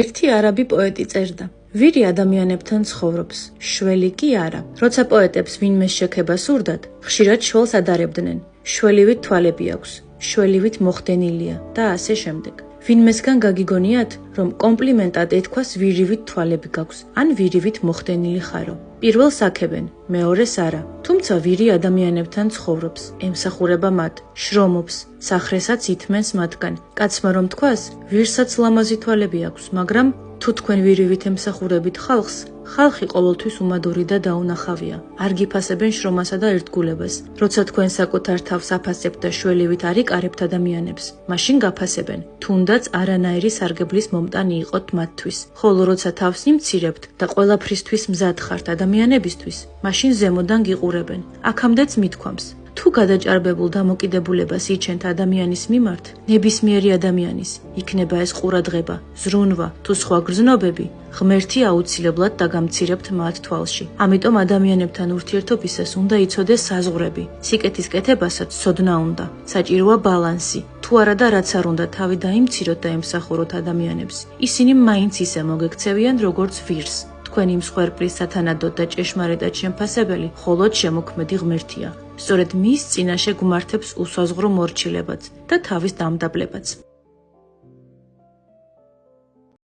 ერთი არაბი პოეტი წერდა: ვირი ადამიანებთან ცხოვრობს, შველი კი არა. როცა პოეტებს ვინმე შექება სურდათ, ხშირად შველს ადარებდნენ. შველივით თვალები აქვს, შველივით მოხდენილია და ასე შემდეგ. ვინმესგან გაგიგონიათ, რომ კომპლიმენტად ეთქვას ვირივით თვალები გაქვს, ან ვირივით მოხდენილი ხარო. პირველს აქებენ, მეორეს არა. თუმცა ვირი ადამიანებთან ცხოვრობს, ემსახურება მათ, შრომობს, სახრესაც ითმენს მათგან. კაცმა რომ თქვას, ვირსაც ლამაზი თვალები აქვს, მაგრამ თუ თქვენ ვირივით ემსახურებით ხალხს, ხალხი ყოველთვის უმადური და დაუნახავია. არ გიფასებენ შრომასა და ერთგულებას. როცა თქვენ საკუთარ თავს აფასებთ და შველივით არ იკარებთ ადამიანებს, მაშინ გაფასებენ, თუნდაც არანაირი სარგებლის მომტანი იყოთ მათთვის. ხოლო როცა თავს იმცირებთ და ყველაფრისთვის მზად ხართ ადამიანებისთვის, მაშინ ზემოდან გიყურებენ. აქამდეც მithქვამს: თუ გადაჭარბებულ დამოკიდებულებას იჩენთ ადამიანის მიმართ, ნებისმიერი ადამიანის, იქნება ეს ყურადღება, ზრუნვა თუ სხვა გრძნობები, ღმერთი აუცილებლად დაგამცირებთ მათ თვალში. ამიტომ ადამიანებთან ურთიერთობისას უნდა იცოდეს საზღვრები, სიკეთის კეთებასაც ცოდნა უნდა, საჭიროა ბალანსი. თუ არა და რაც არ უნდა თავი დაიმციროთ და ემსახუროთ ადამიანებს, ისინი მაინც ისე მოგექცევიან როგორც ვირს. თქვენი მსხვერპლის სათანადოდ და ჭეშმარიტად შემფასებელი მხოლოდ შემოქმედი ღმერთია. სწორედ მის წინაშე გვმართებს უსაზღვრო მორჩილებაც და თავის დამდაბლებაც.